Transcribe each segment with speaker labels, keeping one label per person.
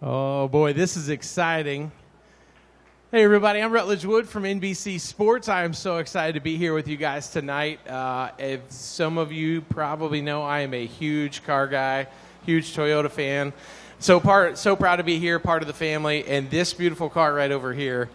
Speaker 1: Oh, boy, this is exciting. Hey, everybody, I'm Rutledge Wood from NBC Sports. I am so excited to be here with you guys tonight. As some of you probably know, I am a huge car guy, huge Toyota fan. So proud to be here, part of the family, and this beautiful car right over here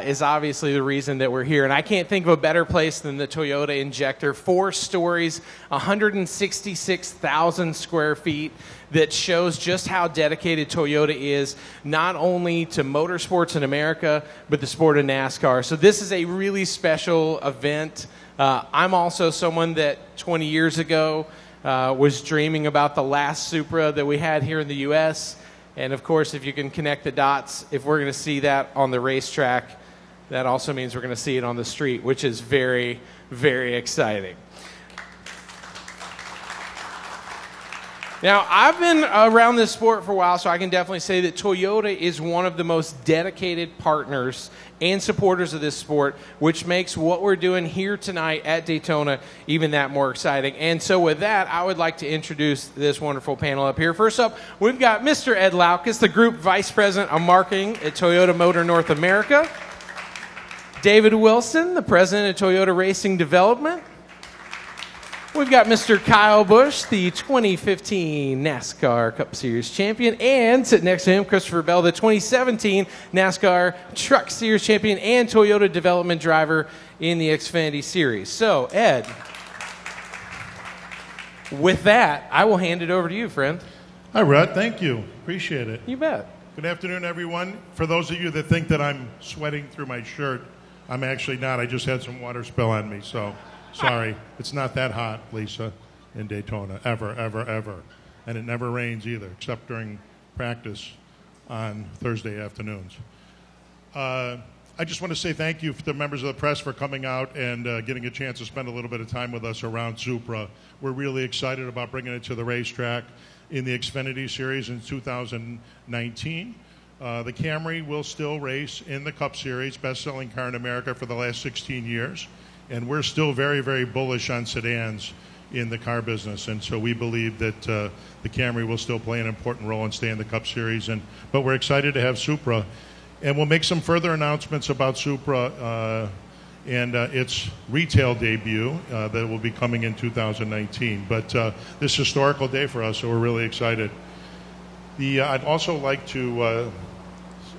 Speaker 1: is obviously the reason that we're here. And I can't think of a better place than the Toyota Injector. 4 stories, 166,000 square feet, that shows just how dedicated Toyota is, not only to motorsports in America, but the sport of NASCAR. So this is a really special event. I'm also someone that 20 years ago was dreaming about the last Supra that we had here in the U.S., and, of course, if you can connect the dots, if we're going to see that on the racetrack, that also means we're going to see it on the street, which is very, very exciting. Now, I've been around this sport for a while, so I can definitely say that Toyota is one of the most dedicated partners and supporters of this sport, which makes what we're doing here tonight at Daytona even that more exciting. And so with that, I would like to introduce this wonderful panel up here. First up, we've got Mr. Ed Laukus, the Group Vice President of Marketing at Toyota Motor North America. David Wilson, the President of Toyota Racing Development. We've got Mr. Kyle Busch, the 2015 NASCAR Cup Series champion, and sitting next to him, Christopher Bell, the 2017 NASCAR Truck Series champion and Toyota development driver in the Xfinity Series. So, Ed, with that, I will hand it over to you, friend.
Speaker 2: Hi, Rod. Thank you. Appreciate it.
Speaker 1: You bet.
Speaker 2: Good afternoon, everyone. For those of you that think that I'm sweating through my shirt, I'm actually not. I just had some water spill on me, so... Sorry, it's not that hot, Lisa, in Daytona, ever, ever, ever. And it never rains either, except during practice on Thursday afternoons. I just want to say thank you to the members of the press for coming out and getting a chance to spend a little bit of time with us around Supra. We're really excited about bringing it to the racetrack in the Xfinity Series in 2019. The Camry will still race in the Cup Series, best-selling car in America for the last 16 years. And we're still very, very bullish on sedans in the car business. And so we believe that the Camry will still play an important role and stay in the Cup Series. But we're excited to have Supra. And we'll make some further announcements about Supra and its retail debut that will be coming in 2019. But this historical day for us, so we're really excited. I'd also like to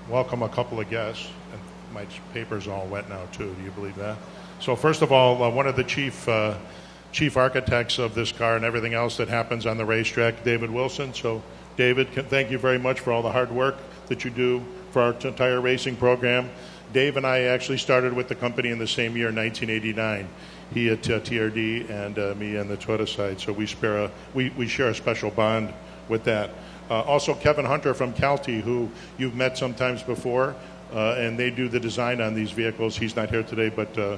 Speaker 2: welcome a couple of guests. And my paper's all wet now, too. Do you believe that? So first of all, one of the chief architects of this car and everything else that happens on the racetrack, David Wilson. So David, thank you very much for all the hard work that you do for our entire racing program. Dave and I actually started with the company in the same year, 1989. He at TRD and me on the Toyota side. So we share a special bond with that. Also, Kevin Hunter from Calty, who you've met sometimes before, and they do the design on these vehicles. He's not here today, but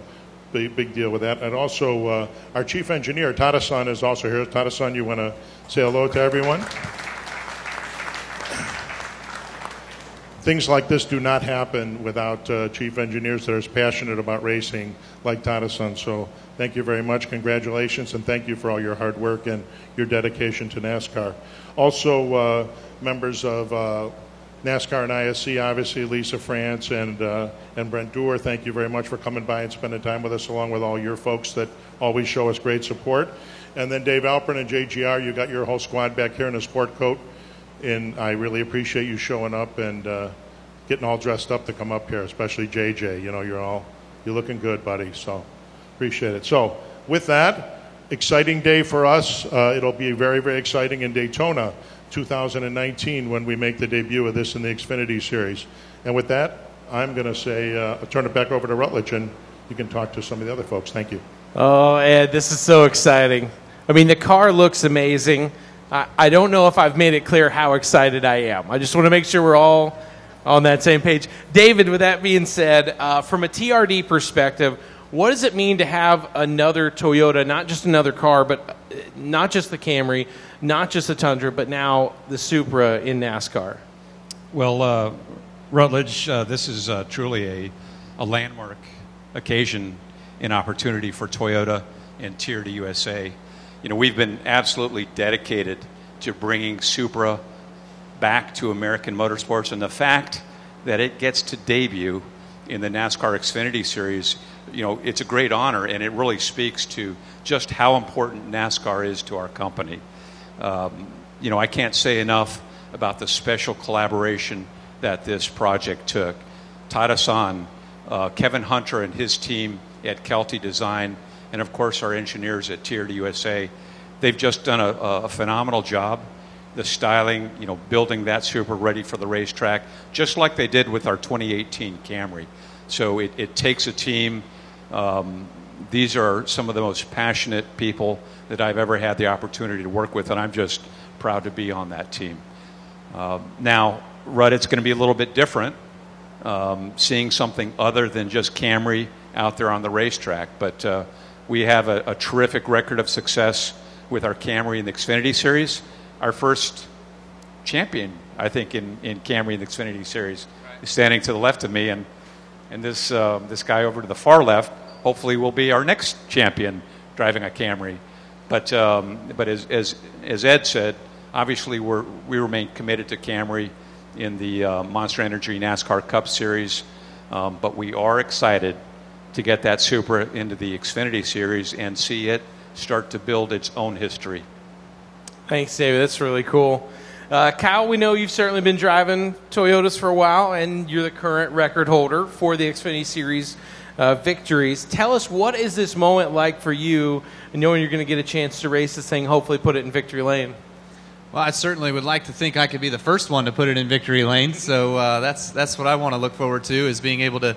Speaker 2: big deal with that. And also, our chief engineer, Tada-san, is also here. Tada-san, you want to say hello to everyone? Things like this do not happen without chief engineers that are as passionate about racing like Tada-san. So thank you very much. Congratulations, and thank you for all your hard work and your dedication to NASCAR. Also, members of NASCAR and ISC, obviously, Lisa France and Brent Dewar, thank you very much for coming by and spending time with us, along with all your folks that always show us great support. And then Dave Alpern and JGR, you got your whole squad back here in a sport coat, and I really appreciate you showing up and getting all dressed up to come up here, especially JJ. You know, you're looking good, buddy, so appreciate it. So with that, exciting day for us. It'll be very, very exciting in Daytona 2019 when we make the debut of this in the Xfinity Series. And with that, I'm going to say, I'll turn it back over to Rutledge, and you can talk to some of the other folks. Thank you.
Speaker 1: Oh, Ed, this is so exciting. I mean, the car looks amazing. I don't know if I've made it clear how excited I am. I just want to make sure we're all on that same page. David, with that being said, from a TRD perspective, what does it mean to have another Toyota, not just another car, but not just the Camry, not just the Tundra, but now the Supra in NASCAR?
Speaker 3: Well, Rutledge, this is truly a landmark occasion and opportunity for Toyota and TRD USA. You know, we've been absolutely dedicated to bringing Supra back to American motorsports, and the fact that it gets to debut in the NASCAR Xfinity Series, it's a great honor, and it really speaks to just how important NASCAR is to our company. I can't say enough about the special collaboration that this project took. Tada-san, Kevin Hunter and his team at Kelty Design, and of course our engineers at Tier USA, they've just done a phenomenal job. The styling, building that Supra ready for the racetrack, just like they did with our 2018 Camry. So it takes a team. These are some of the most passionate people that I've ever had the opportunity to work with, and I'm just proud to be on that team. Now, Rudd, it's going to be a little bit different, seeing something other than just Camry out there on the racetrack. But we have a terrific record of success with our Camry in the Xfinity Series. Our first champion, I think, in Camry in the Xfinity Series is standing to the left of me, and this guy over to the far left hopefully will be our next champion driving a Camry. But as Ed said, obviously we remain committed to Camry in the Monster Energy NASCAR Cup Series, but we are excited to get that Supra into the Xfinity Series and see it start to build its own history.
Speaker 1: Thanks, David. That's really cool. Kyle, we know you've certainly been driving Toyotas for a while, and you're the current record holder for the Xfinity Series victories. Tell us, what is this moment like for you, knowing you're going to get a chance to race this thing, hopefully put it in victory lane?
Speaker 4: Well, I certainly would like to think I could be the first one to put it in victory lane, so that's what I want to look forward to, is being able to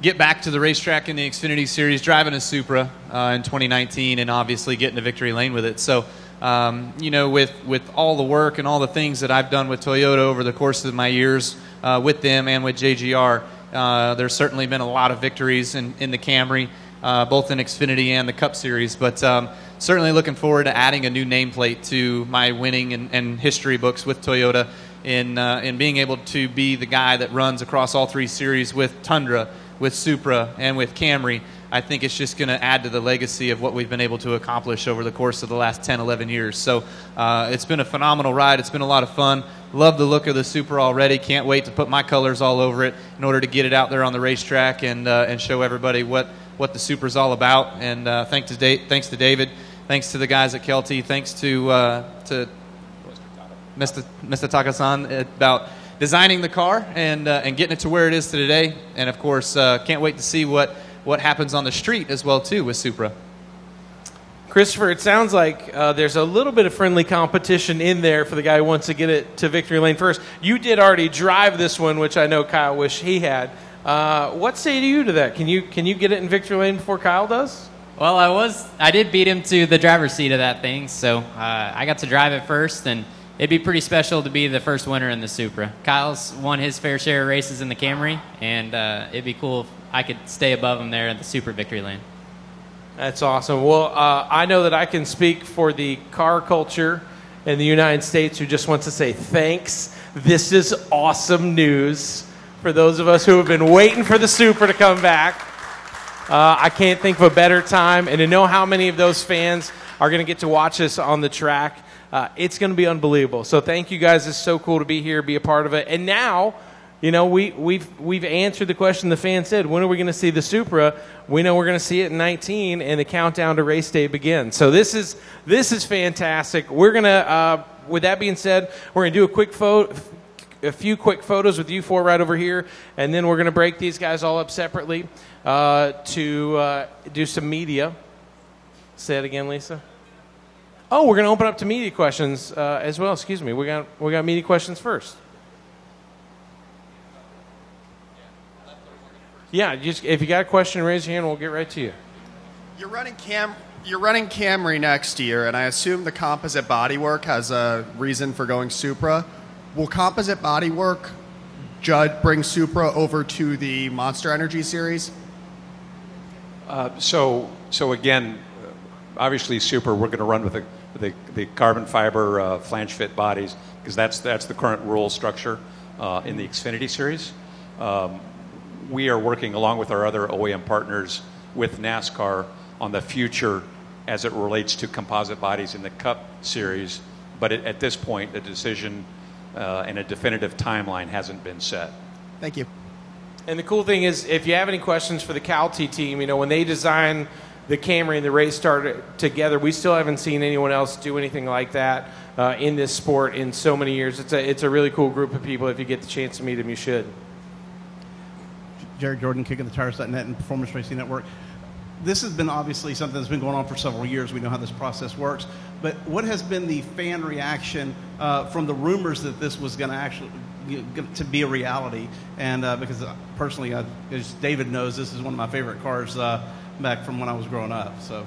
Speaker 4: get back to the racetrack in the Xfinity Series, driving a Supra in 2019, and obviously getting to victory lane with it. So, with all the work and all the things that I've done with Toyota over the course of my years with them and with JGR, there's certainly been a lot of victories in the Camry, both in Xfinity and the Cup Series. But certainly looking forward to adding a new nameplate to my winning and history books with Toyota, in being able to be the guy that runs across all three series with Tundra, with Supra, and with Camry. I think it's just going to add to the legacy of what we've been able to accomplish over the course of the last 10, 11 years. So it's been a phenomenal ride. It's been a lot of fun. Love the look of the Supra already. Can't wait to put my colors all over it in order to get it out there on the racetrack and show everybody what the Supra's all about. And thanks to David. Thanks to the guys at Kelty. Thanks to Mr. Taka-san about designing the car and getting it to where it is today. And, of course, can't wait to see what happens on the street as well, too, with Supra.
Speaker 1: Christopher, it sounds like there's a little bit of friendly competition in there for the guy who wants to get it to victory lane first. You did already drive this one, which I know Kyle wished he had. What say you to that? Can you get it in victory lane before Kyle does?
Speaker 5: Well, I did beat him to the driver's seat of that thing, so I got to drive it first, and it'd be pretty special to be the first winner in the Supra. Kyle's won his fair share of races in the Camry, and it'd be cool if I could stay above him there in the Supra victory lane.
Speaker 1: That's awesome. Well, I know that I can speak for the car culture in the United States who just wants to say thanks. This is awesome news for those of us who have been waiting for the Supra to come back. I can't think of a better time, and to know how many of those fans are going to get to watch us on the track, it's going to be unbelievable. So thank you guys. It's so cool to be here, be a part of it. And now, we've answered the question the fans said, when are we going to see the Supra? We know we're going to see it in 19, and the countdown to race day begins. So this is fantastic. We're going to, with that being said, we're going to do a few quick photos with you four right over here, and then we're going to break these guys all up separately to do some media. Say it again, Lisa. Oh, we're going to open up to media questions as well. Excuse me. We got media questions first. Yeah, if you got a question, raise your hand. We'll get right to you.
Speaker 6: You're running Camry next year, and I assume the composite bodywork has a reason for going Supra. Will composite bodywork bring Supra over to the Monster Energy series?
Speaker 3: So again, obviously Supra, we're going to run with the carbon fiber flange fit bodies, because that's the current rule structure in the Xfinity series. We are working along with our other OEM partners with NASCAR on the future as it relates to composite bodies in the Cup series. But at this point, the decision and a definitive timeline hasn't been set.
Speaker 6: Thank you.
Speaker 1: And the cool thing is, if you have any questions for the Calty team, when they designed the Camry and the race started together, we still haven't seen anyone else do anything like that in this sport in so many years. It's a really cool group of people. If you get the chance to meet them, you should.
Speaker 7: Jared Jordan, KickingTheTires.net and Performance Racing Network. This has been obviously something that's been going on for several years. We know how this process works. But what has been the fan reaction from the rumors that this was going to actually to be a reality? And because personally, as David knows, this is one of my favorite cars back from when I was growing up. So,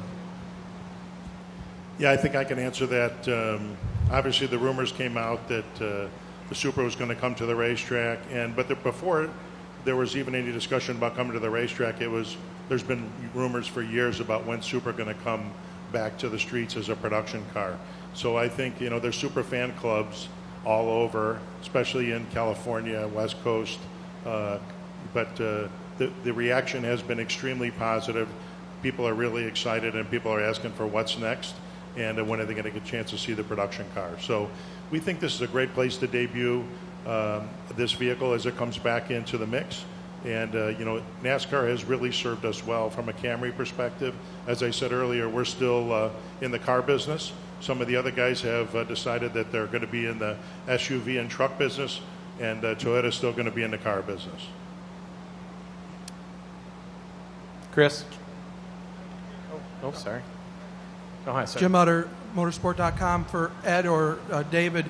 Speaker 2: yeah, I think I can answer that. Obviously, the rumors came out that the Supra was going to come to the racetrack, but before there was even any discussion about coming to the racetrack, there's been rumors for years about when Supra going to come back to the streets as a production car. So I think there's Supra fan clubs all over, especially in California, West Coast. But the reaction has been extremely positive. People are really excited, and people are asking for what's next, and when are they going to get a chance to see the production car. So we think this is a great place to debut this vehicle as it comes back into the mix. And, NASCAR has really served us well from a Camry perspective. As I said earlier, we're still in the car business. Some of the other guys have decided that they're going to be in the SUV and truck business, and Toyota's still going to be in the car business.
Speaker 1: Chris? Oh, sorry. Oh, hi, sorry.
Speaker 8: Jim Utter, motorsport.com for Ed or David.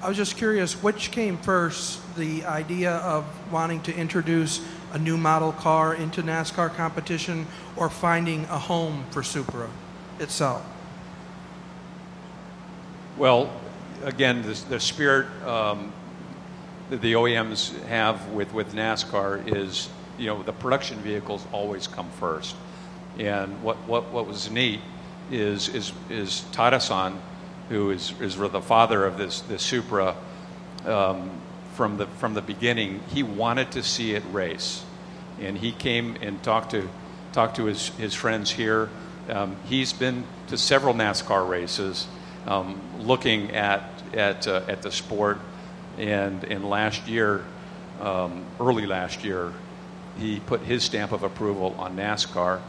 Speaker 8: I was just curious, which came first, the idea of wanting to introduce a new model car into NASCAR competition or finding a home for Supra itself?
Speaker 3: Well, again, the spirit that the OEMs have with NASCAR is, the production vehicles always come first. And what was neat is Tada-san, who is the father of this Supra, from the beginning. He wanted to see it race, and he came and talked to his friends here. He's been to several NASCAR races, looking at the sport, and last year, early last year, he put his stamp of approval on NASCAR,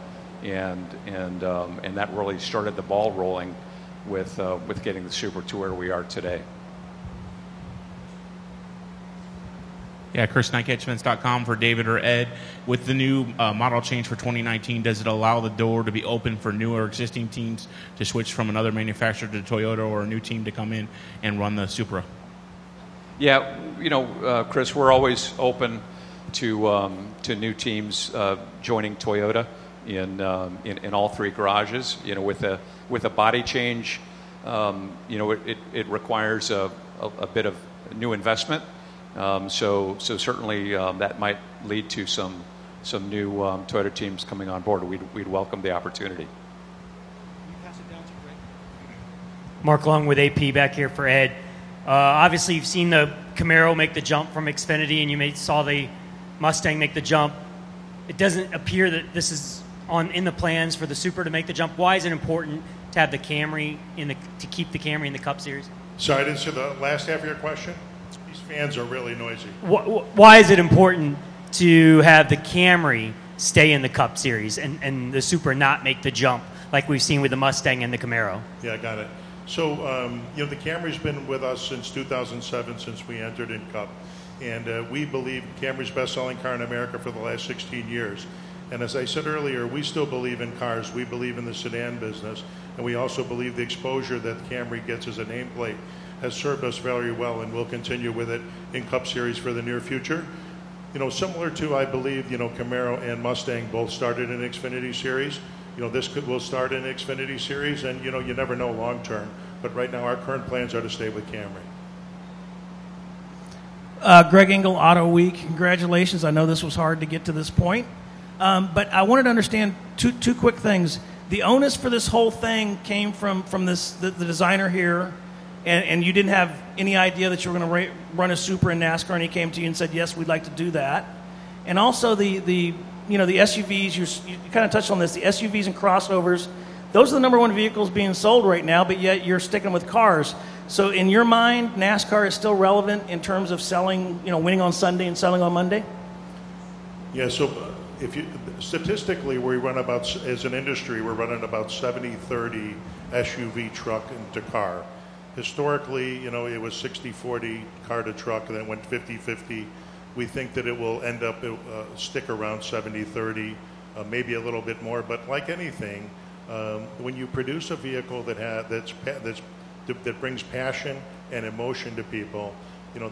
Speaker 3: and that really started the ball rolling with getting the Supra to where we are today.
Speaker 9: Yeah, Chris, NikeHeadFence.com for David or Ed. With the new model change for 2019, does it allow the door to be open for new or existing teams to switch from another manufacturer to Toyota, or a new team to come in and run the Supra?
Speaker 3: Yeah, Chris, we're always open to new teams joining Toyota in all three garages. With a body change, it requires a bit of new investment. So certainly that might lead to some new Toyota teams coming on board. We'd welcome the opportunity.
Speaker 10: Mark Long with AP back here for Ed. Obviously, you've seen the Camaro make the jump from Xfinity, and you saw the Mustang make the jump. It doesn't appear that this is in the plans for the Supra to make the jump. Why is it important to have the Camry to keep the Camry in the Cup Series?
Speaker 2: Sorry, I didn't see the last half of your question. These fans are really noisy.
Speaker 10: Why is it important to have the Camry stay in the Cup Series and the Supra not make the jump like we've seen with the Mustang and the Camaro?
Speaker 2: Yeah, I got it. So, the Camry's been with us since 2007, since we entered in Cup. And we believe Camry's best-selling car in America for the last 16 years. And as I said earlier, we still believe in cars. We believe in the sedan business. And we also believe the exposure that Camry gets as a nameplate has served us very well, and we'll continue with it in Cup Series for the near future. Similar to, I believe, Camaro and Mustang both started in Xfinity Series. This will start in Xfinity Series, and, you never know long term. But right now, our current plans are to stay with Camry.
Speaker 11: Greg Engel, Auto Week. Congratulations. I know this was hard to get to this point. But I wanted to understand two quick things. The onus for this whole thing came from the designer here, and you didn't have any idea that you were going to run a Supra in NASCAR, and he came to you and said, yes, we'd like to do that. And also the SUVs, you kind of touched on this, the SUVs and crossovers, Those are the number one vehicles being sold right now, but yet you're sticking with cars. So in your mind, NASCAR is still relevant in terms of selling, winning on Sunday and selling on Monday?
Speaker 2: Yeah, so statistically, we run about, as an industry, we're running about 70-30 SUV truck into car. Historically, it was 60-40 car to truck, and then it went 50-50. We think that it will end up, stick around 70-30, maybe a little bit more. But like anything, when you produce a vehicle that brings passion and emotion to people,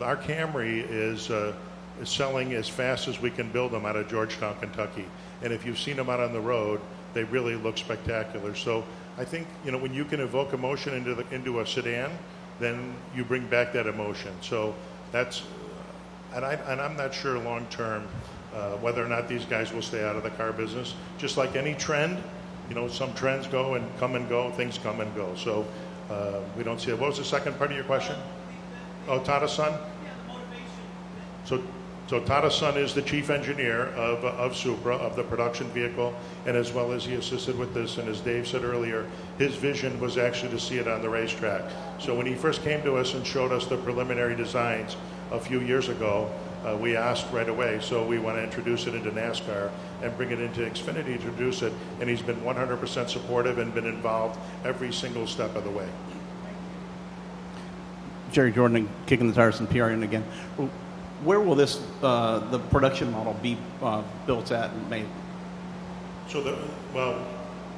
Speaker 2: our Camry is selling as fast as we can build them out of Georgetown, Kentucky. And if you've seen them out on the road, they really look spectacular. So I think, when you can evoke emotion into a sedan, then you bring back that emotion. So that's, and I'm not sure long term whether or not these guys will stay out of the car business. Just like any trend, some trends go and go, things come and go. So we don't see it. What was the second part of your question? Oh, Tada's son? So Tada's son is the chief engineer of Supra, of the production vehicle, and as well as he assisted with this. And as Dave said earlier, his vision was actually to see it on the racetrack. So when he first came to us and showed us the preliminary designs a few years ago, we asked right away, so we want to introduce it into NASCAR and bring it into Xfinity to introduce it. And he's been 100% supportive and been involved every single step of the way.
Speaker 7: Jerry Jordan, Kicking the Tires and PRN again. Where will this the production model be built at and made?
Speaker 2: So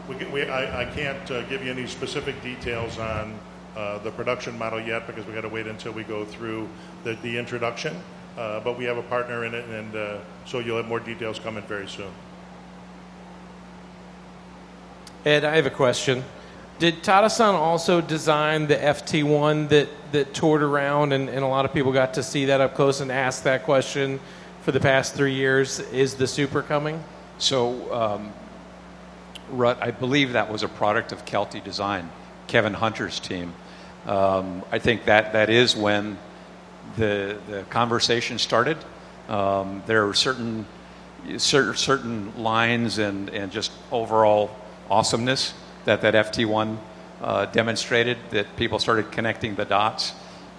Speaker 2: I can't give you any specific details on the production model yet because we got to wait until we go through the introduction. But we have a partner in it, and so you'll have more details coming very soon.
Speaker 1: Ed, I have a question. Did Tada-san also design the FT1 that toured around and a lot of people got to see that up close and ask that question for the past 3 years? Is the Supra coming?
Speaker 3: So, Rut, I believe that was a product of Kelty Design, Kevin Hunter's team. I think that is when the conversation started. There are certain lines and just overall awesomeness that FT1 demonstrated, that people started connecting the dots.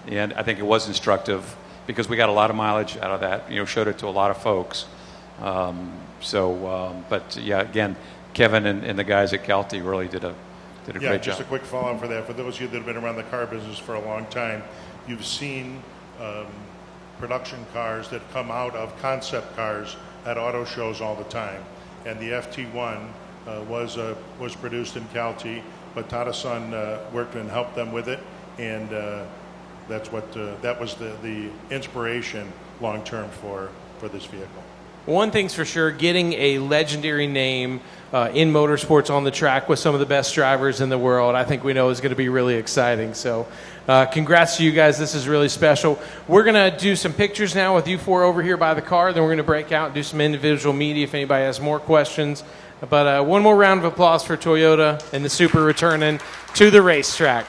Speaker 3: And I think it was instructive because we got a lot of mileage out of that, showed it to a lot of folks. But yeah, again, Kevin and the guys at Kelty really did a great job.
Speaker 2: Just a quick follow-up for that. For those of you that have been around the car business for a long time, you've seen production cars that come out of concept cars at auto shows all the time. And the FT1 was produced in Kelty, but Tada-san worked and helped them with it, and that was the inspiration long term for this vehicle.
Speaker 1: One thing's for sure, getting a legendary name in motorsports on the track with some of the best drivers in the world, I think we know is going to be really exciting. So congrats to you guys. This is really special. We're going to do some pictures now with you four over here by the car. Then we're going to break out and do some individual media if anybody has more questions. But one more round of applause for Toyota and the Supra returning to the racetrack.